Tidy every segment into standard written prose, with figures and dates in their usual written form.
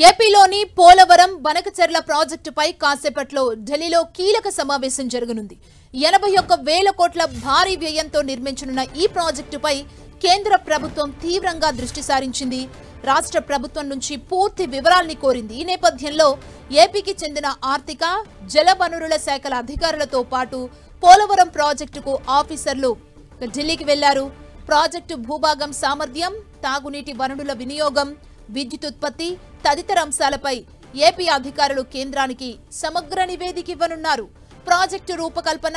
ఏపీలోని పోలవరం బనకచెర్ల ప్రాజెక్టుపై కాసేపట్లో ఢిల్లీలో కీలక సమావేశం జరగనుంది. 81,000 కోట్ల భారీ వ్యయంతో నిర్మించనున్న ఈ ప్రాజెక్టుపై కేంద్ర ప్రభుత్వం తీవ్రంగా దృష్టి సారించింది. రాష్ట్ర ప్రభుత్వం నుంచి పూర్తి వివరాల్ని కోరింది. ఈ నేపథ్యంలో ఏపీకి చెందిన ఆర్థిక, జలవనరుల శాఖల అధికారులతో పాటు పోలవరం ప్రాజెక్టుకు ఆఫీసర్లు ఢిల్లీకి వెళ్లారు. ప్రాజెక్టు భూభాగం సామర్థ్యం, తాగునీటి వనరుల వినియోగం, విద్యుత్ ఉత్పత్తి తదితర అంశాలపై ఏపీ అధికారులు కేంద్రానికి సమగ్ర నివేదిక ఇవ్వనున్నారు. ప్రాజెక్టు రూపకల్పన,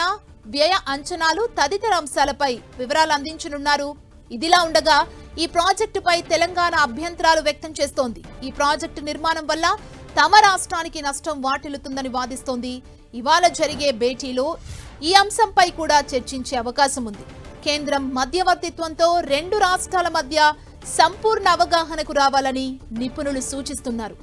వ్యయ అంచనాలు తదితర అంశాలపై వివరాలు అందించనున్నారు. ఇదిలా ఉండగా ఈ ప్రాజెక్టుపై తెలంగాణ అభ్యంతరాలు వ్యక్తం చేస్తోంది. ఈ ప్రాజెక్టు నిర్మాణం వల్ల తమ రాష్ట్రానికి నష్టం వాటిల్లుతుందని వాదిస్తోంది. ఇవాళ జరిగే భేటీలో ఈ అంశంపై కూడా చర్చించే అవకాశం ఉంది. కేంద్రం మధ్యవర్తిత్వంతో రెండు రాష్ట్రాల మధ్య సంపూర్ణ అవగాహనకు రావాలని నిపుణులు సూచిస్తున్నారు.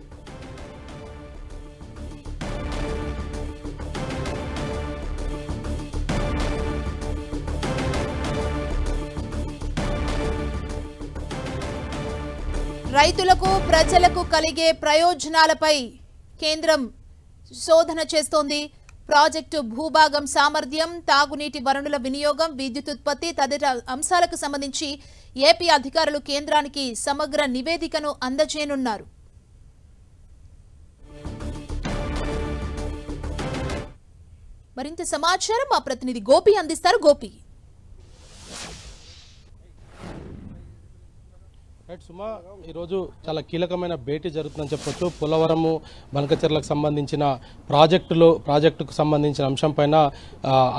రైతులకు, ప్రజలకు కలిగే ప్రయోజనాలపై కేంద్రం శోధన చేస్తోంది. ప్రాజెక్టు భూభాగం సామర్థ్యం, తాగునీటి వనరుల వినియోగం, విద్యుత్ ఉత్పత్తి తదితర అంశాలకు సంబంధించి ఏపీ అధికారులు కేంద్రానికి సమగ్ర నివేదికను అందజేయనున్నారు. మరింత సమాచారం మా ప్రతినిధి గోపి అందిస్తారు. గోపి, సుమా, ఈరోజు చాలా కీలకమైన భేటీ జరుగుతుందని చెప్పొచ్చు. పోలవరము బనకచెర్లకు సంబంధించిన ప్రాజెక్టుకు సంబంధించిన అంశంపైన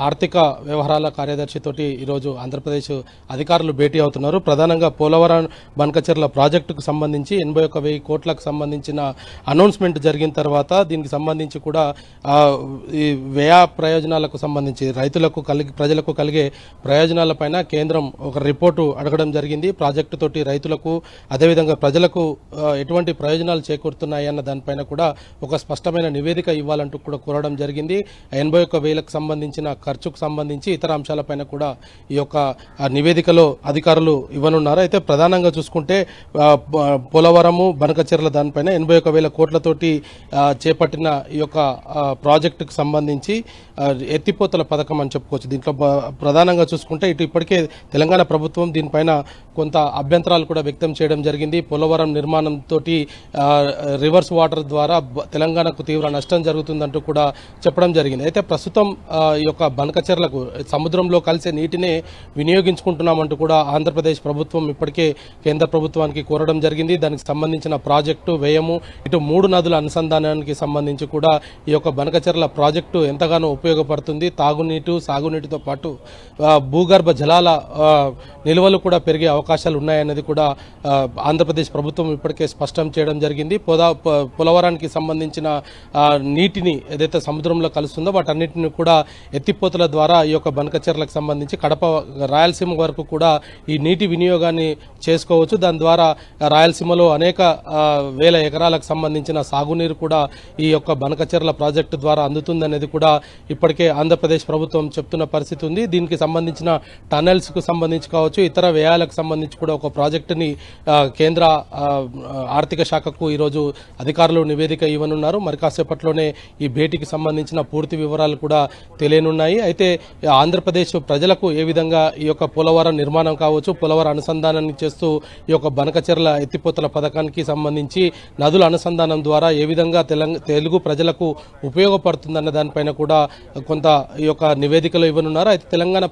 ఆర్థిక వ్యవహారాల కార్యదర్శితోటి ఈరోజు ఆంధ్రప్రదేశ్ అధికారులు భేటీ అవుతున్నారు. ప్రధానంగా పోలవరం బనకచెర్ల ప్రాజెక్టుకు సంబంధించి 81,000 కోట్లకు సంబంధించిన అనౌన్స్మెంట్ జరిగిన తర్వాత దీనికి సంబంధించి కూడా ఈ వ్యయ ప్రయోజనాలకు సంబంధించి ప్రజలకు కలిగే ప్రయోజనాలపైన కేంద్రం ఒక రిపోర్టు అడగడం జరిగింది. ప్రాజెక్టు తోటి రైతులకు అదేవిధంగా ప్రజలకు ఎటువంటి ప్రయోజనాలు చేకూరుతున్నాయి అన్న దానిపైన కూడా ఒక స్పష్టమైన నివేదిక ఇవ్వాలంటూ కూడా కోరడం జరిగింది. 81,000కు సంబంధించిన ఖర్చుకు సంబంధించి ఇతర అంశాలపైన కూడా ఈ యొక్క నివేదికలో అధికారులు ఇవ్వనున్నారు. అయితే ప్రధానంగా చూసుకుంటే పోలవరము బనకచెర్ల దానిపైన 81,000 కోట్లతోటి చేపట్టిన ఈ యొక్క ప్రాజెక్టుకు సంబంధించి ఎత్తిపోతల పథకం అని చెప్పుకోవచ్చు. దీంట్లో ప్రధానంగా చూసుకుంటే ఇప్పటికే తెలంగాణ ప్రభుత్వం దీనిపైన కొంత అభ్యంతరాలు కూడా వ్యక్తం చేయడం జరిగింది. పోలవరం నిర్మాణంతో రివర్స్ వాటర్ ద్వారా తెలంగాణకు తీవ్ర నష్టం జరుగుతుందంటూ కూడా చెప్పడం జరిగింది. అయితే ప్రస్తుతం ఈ యొక్క బనకచెర్లకు సముద్రంలో కలిసే నీటినే వినియోగించుకుంటున్నామంటూ కూడా ఆంధ్రప్రదేశ్ ప్రభుత్వం ఇప్పటికే కేంద్ర ప్రభుత్వానికి కోరడం జరిగింది. దానికి సంబంధించిన ప్రాజెక్టు వ్యయము, ఇటు 3 నదుల అనుసంధానానికి సంబంధించి కూడా ఈ యొక్క బనకచెర్ల ప్రాజెక్టు ఎంతగానో ఉపయోగపడుతుంది. సాగునీటితో పాటు భూగర్భ జలాల నిల్వలు కూడా పెరిగే అవకాశాలు ఉన్నాయన్నది కూడా ఆంధ్రప్రదేశ్ ప్రభుత్వం ఇప్పటికే స్పష్టం చేయడం జరిగింది. పోలవరానికి సంబంధించిన నీటిని ఏదైతే సముద్రంలో కలుస్తుందో వాటన్నిటిని కూడా ఎత్తిపోతల ద్వారా ఈ యొక్క బనకచెర్లకు సంబంధించి కడప, రాయలసీమ వరకు కూడా ఈ నీటి వినియోగాన్ని చేసుకోవచ్చు. దాని ద్వారా రాయలసీమలో అనేక వేల ఎకరాలకు సంబంధించిన సాగునీరు కూడా ఈ యొక్క బనకచెర్ల ప్రాజెక్టు ద్వారా అందుతుందనేది కూడా ఇప్పటికే ఆంధ్రప్రదేశ్ ప్రభుత్వం చెప్తున్న పరిస్థితి ఉంది. దీనికి సంబంధించిన టనెల్స్ కు సంబంధించి కావచ్చు, ఇతర వ్యయాలకు సంబంధించి కూడా ఒక ప్రాజెక్టుని కేంద్ర ఆర్థిక శాఖకు ఈరోజు అధికారులు నివేదిక ఇవ్వనున్నారు. మరి కాసేపట్లోనే ఈ భేటీకి సంబంధించిన పూర్తి వివరాలు కూడా తెలియనున్నాయి. అయితే ఆంధ్రప్రదేశ్ ప్రజలకు ఏ విధంగా ఈ యొక్క పోలవరం నిర్మాణం కావచ్చు, పోలవరం అనుసంధానాన్ని చేస్తూ ఈ యొక్క బనకచెర్ల ఎత్తిపోతల పథకానికి సంబంధించి నదుల అనుసంధానం ద్వారా ఏ విధంగా తెలుగు ప్రజలకు ఉపయోగపడుతుందన్న దానిపైన కూడా కొంత ఈ యొక్క నివేదికలో ఇవ్వనున్నారు. అయితే తెలంగాణ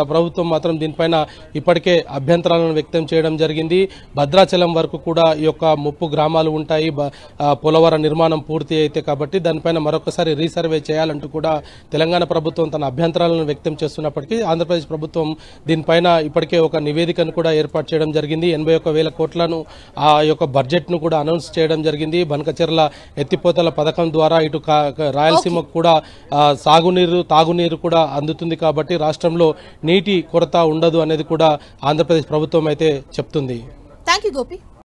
ప్రభుత్వం మాత్రం దీనిపైన ఇప్పటికే అభ్యంతరాలను వ్యక్తం చేయడం జరిగింది. భద్రాచలం వరకు కూడా ఈ యొక్క ముప్పు గ్రామాలు ఉంటాయి పోలవరం నిర్మాణం పూర్తి అయితే, కాబట్టి దానిపైన మరొకసారి రీసర్వే చేయాలంటూ కూడా తెలంగాణ ప్రభుత్వం తన అభ్యంతరాలను వ్యక్తం చేస్తున్నప్పటికీ ఆంధ్రప్రదేశ్ ప్రభుత్వం దీనిపైన ఇప్పటికే ఒక నివేదికను కూడా ఏర్పాటు చేయడం జరిగింది. 81,000 కోట్లను ఆ యొక్క బడ్జెట్ ను కూడా అనౌన్స్ చేయడం జరిగింది. బనకచెర్ల ఎత్తిపోతల పథకం ద్వారా ఇటు రాయలసీమకు కూడా తాగునీరు కూడా అందుతుంది. కాబట్టి రాష్ట్రంలో నీటి కొరత ఉండదు అనేది కూడా ఆంధ్రప్రదేశ్ ప్రభుత్వం అయితే చెప్తుంది. థాంక్యూ గోపి.